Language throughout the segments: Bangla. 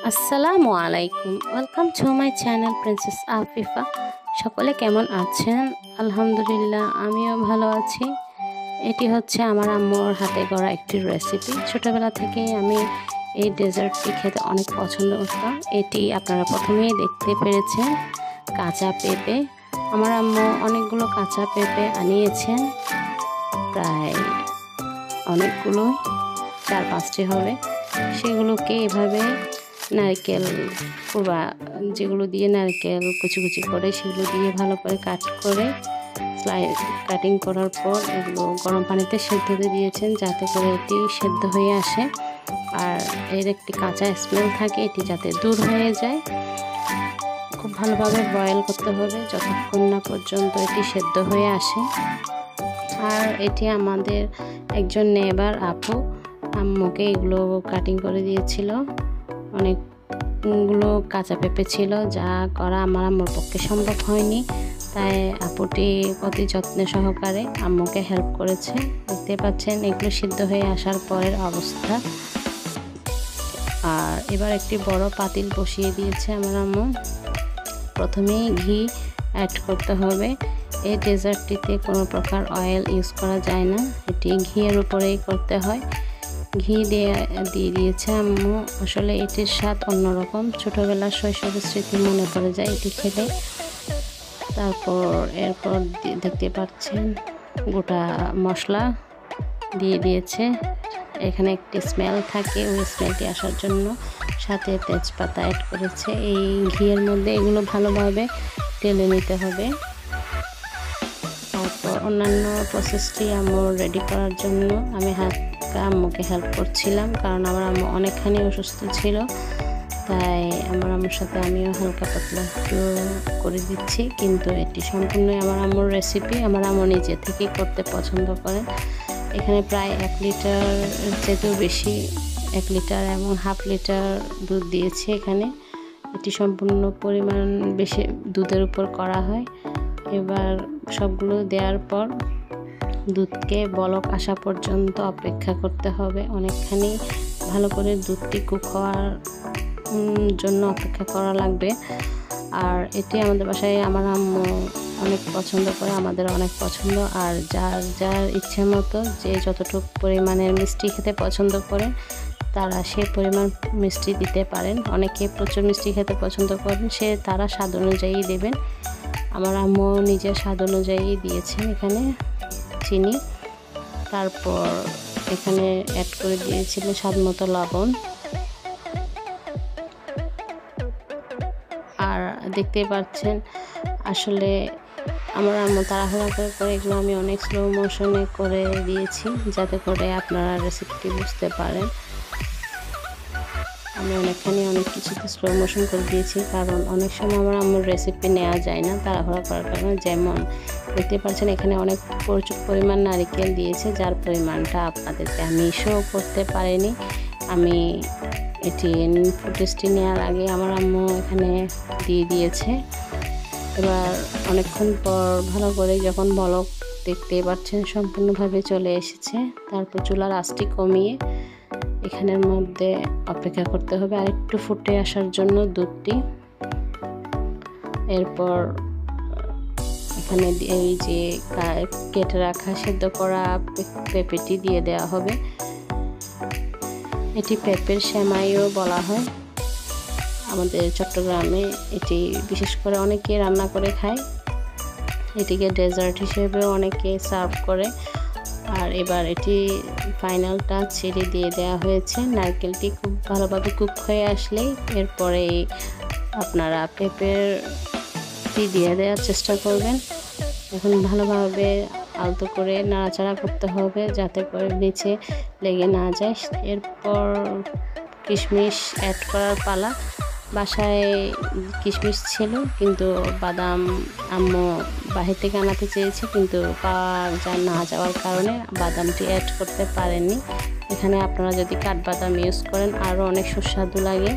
আসসালামু আলাইকুম, welcome to my channel princess Afifa. সকলে কেমন আছেন? আলহামদুলিল্লাহ, আমিও ভালো আছি। এটি হচ্ছে আমার আম্মুর হাতে গড়া একটি রেসিপি। ছোটোবেলা থেকেই আমি এই ডেজার্টটি খেতে অনেক পছন্দ করতাম। এটি আপনারা প্রথমেই দেখতে পেরেছেন, কাঁচা পেঁপে। আমার আম্মু অনেকগুলো কাঁচা পেঁপে আনিয়েছেন, প্রায় অনেকগুলোই, 4-5টি হবে। সেগুলোকে এভাবে নারকেল পুরা, যেগুলো দিয়ে নারকেল কুচি কুচি করে সেগুলো দিয়ে ভালো করে কাটিং করার পর এগুলো গরম পানিতে সেদ্ধ দিয়ে দিয়েছেন, যাতে করে এটি সেদ্ধ হয়ে আসে আর এর একটি কাঁচা স্মেল থাকে, এটি যাতে দূর হয়ে যায়। খুব ভালোভাবে বয়েল করতে হবে যতক্ষণ না পর্যন্ত এটি সেদ্ধ হয়ে আসে। আর এটি আমাদের একজন নেবার আপু আম্মুকে এগুলো কাটিং করে দিয়েছিল। অনেকগুলো কাঁচা পেঁপে ছিল, যা করা আমার আম্মুর পক্ষে সম্ভব হয়নি, তাই আপুটি অতি যত্নে সহকারে আম্মুকে হেল্প করেছে। দেখতে পাচ্ছেন এগুলো সিদ্ধ হয়ে আসার পরের অবস্থা। আর এবার একটি বড় পাতিল বসিয়ে দিয়েছে আমার আম্মু। প্রথমেই ঘি অ্যাড করতে হবে। এই ডেজার্টটিতে কোনো প্রকার অয়েল ইউজ করা যায় না, এটি ঘিয়ের উপরেই করতে হয়। ঘি দিয়ে দিয়েছে আম্মু। আসলে এটির স্বাদ অন্যরকম, ছোটোবেলার শৈশবের স্মৃতি মনে পড়ে যায় এটি খেলে। এরপর দেখতে পাচ্ছেন গোটা মশলা দিয়ে দিয়েছে। এখানে একটি স্মেল থাকে, ওই স্মেলটি আসার জন্য সাথে তেজপাতা অ্যাড করেছে। এই ঘিয়ের মধ্যে এগুলো ভালোভাবে টেলে নিতে হবে। তারপর অন্যান্য প্রসেসটি আম্মু রেডি করার জন্য আমি আম্মুকে হেল্প করছিলাম, কারণ আমার আম্মু অনেকখানি অসুস্থ ছিল, তাই আমার আম্মুর সাথে আমিও হালকা পাতলা একটু করে দিচ্ছি। কিন্তু এটি সম্পূর্ণই আমার আম্মুর রেসিপি, আমার আম্মু নিজে থেকেই করতে পছন্দ করেন। এখানে প্রায় 1 লিটার চেয়েও বেশি, 1 লিটার এবং 1/2 লিটার দুধ দিয়েছি এখানে। এটি সম্পূর্ণ পরিমাণ বেশি দুধের উপর করা হয়। এবার সবগুলো দেওয়ার পর দুধকে বলক আসা পর্যন্ত অপেক্ষা করতে হবে। অনেকখানি ভালো করে দুধটি কুক হওয়ার জন্য অপেক্ষা করা লাগবে। আর এটি আমাদের বাসায় আমার আম্মু অনেক পছন্দ করে, আমাদের অনেক পছন্দ। আর যার যার ইচ্ছে মতো যে যতটুকু পরিমাণের মিষ্টি খেতে পছন্দ করে তারা সেই পরিমাণ মিষ্টি দিতে পারেন। অনেকে প্রচুর মিষ্টি খেতে পছন্দ করেন, তারা স্বাদ অনুযায়ী দেবেন। আমার আম্মু নিজের স্বাদ অনুযায়ী দিয়েছেন এখানে চিনি। তারপর এখানে অ্যাড করে দিয়েছিলেন স্বাদ মতো লবণ। আর দেখতে পাচ্ছেন আসলে আমার আম্মু তাড়াহুড়া করে এগুলো আমি অনেক স্লো মোশনে করে দিয়েছি, যাতে করে আপনারা রেসিপিটি বুঝতে পারেন। আমি অনেক কিছুতে স্লো মোশন করে দিয়েছি, কারণ অনেক সময় আমার আম্মুর রেসিপি নেওয়া যায় না তাড়াহুড়া করার কারণে। যেমন দেখতে পাচ্ছেন এখানে অনেক প্রচুর পরিমাণ নারকেল দিয়েছে, যার পরিমাণটা আপনাদেরকে আমি শো করতে পারিনি। আমি এটি ফুটেজটি নেওয়ার আগে আমার আম্মু এখানে দিয়ে দিয়েছে। এবার অনেকক্ষণ পর ভালো করে যখন বলক দেখতে পাচ্ছেন সম্পূর্ণভাবে চলে এসেছে, তারপর চুলার আঁচটি কমিয়ে এখানের মধ্যে অপেক্ষা করতে হবে আর একটু ফুটে আসার জন্য দুধটি। এরপর এখানে এই যে কেটে রাখা সেদ্ধ করা পেঁপেটি দিয়ে দেওয়া হবে। এটি পেঁপের সেমাইও বলা হয় আমাদের চট্টগ্রামে। এটি বিশেষ করে অনেকে রান্না করে খায়, এটিকে ডেজার্ট হিসেবে অনেকে সার্ভ করে। আর এবার এটি ফাইনাল টাচ ছেড়ে দিয়ে দেওয়া হয়েছে। নারকেলটি খুব ভালোভাবে কুক হয়ে আসলেই এরপরে আপনারা পেঁপেটি দিয়ে দেওয়ার চেষ্টা করবেন। এখন ভালোভাবে আলতো করে নাড়াচাড়া করতে হবে, যাতে করে নিচে লেগে না যায়। এরপর কিশমিশ অ্যাড করার পালা। বাসায় কিশমিশ ছিল, কিন্তু বাদাম আম্মু বাহির থেকে আনাতে চেয়েছি, কিন্তু পাওয়া না যাওয়ার কারণে বাদামটি অ্যাড করতে পারেননি। এখানে আপনারা যদি কাঠবাদাম ইউজ করেন আরও অনেক সুস্বাদু লাগে।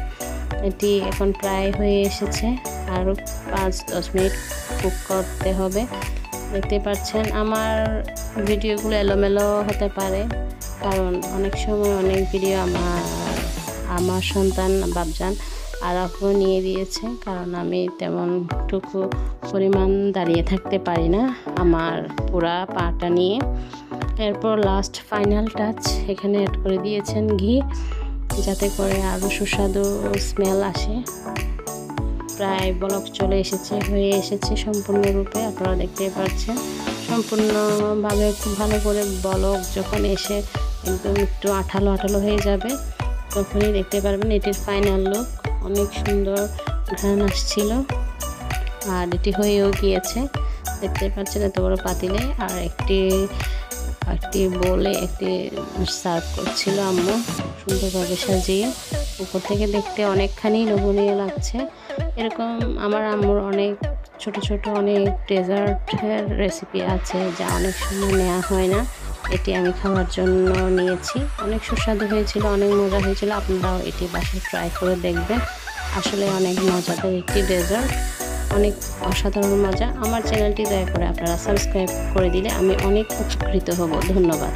এটি এখন প্রায় হয়ে এসেছে, আরও 5-10 মিনিট কুক করতে হবে। দেখতে পাচ্ছেন আমার ভিডিওগুলো এলোমেলো হতে পারে, কারণ অনেক সময় অনেক ভিডিও আমার আমার সন্তান বাবজান আর আপু নিয়ে দিয়েছে, কারণ আমি তেমনটুকু পরিমাণ দাঁড়িয়ে থাকতে পারি না আমার পুরা পাটা নিয়ে। এরপর লাস্ট ফাইনাল টাচ এখানে অ্যাড করে দিয়েছেন ঘি, যাতে করে আরও সুস্বাদু স্মেল আসে। প্রায় বলক চলে এসেছে, হয়ে এসেছে সম্পূর্ণরূপে, আপনারা দেখতেই পাচ্ছেন। সম্পূর্ণভাবে খুব ভালো করে বলক যখন এসে একদম একটু আঠালো আঠালো হয়ে যাবে, তখনই দেখতে পারবেন এটির ফাইনাল লুক। অনেক সুন্দর ঘ্রাণ আসছিল, আর এটি হয়েও গিয়েছে। দেখতে পাচ্ছেন এত বড় পাতিলে, আর একটি বলে একটি সার্ভ করছিল আম্মু সুন্দরভাবে সাজিয়ে। উপর থেকে দেখতে অনেকখানি লোভনীয় লাগছে। এরকম আমার আম্মুর অনেক ছোট ছোট অনেক ডেজার্টের রেসিপি আছে, যা অনেক সময় নেওয়া হয় না। এটি আমি খাওয়ার জন্য নিয়েছি। অনেক সুস্বাদু হয়েছিল, অনেক মজা হয়েছিল। আপনারাও এটি বাসায় ট্রাই করে দেখবেন। আসলে অনেক মজাদার একটি ডেজার্ট, অনেক অসাধারণ মজা। আমার চ্যানেলটি দয়া করে আপনারা সাবস্ক্রাইব করে দিলে আমি অনেক উপকৃত হব। ধন্যবাদ।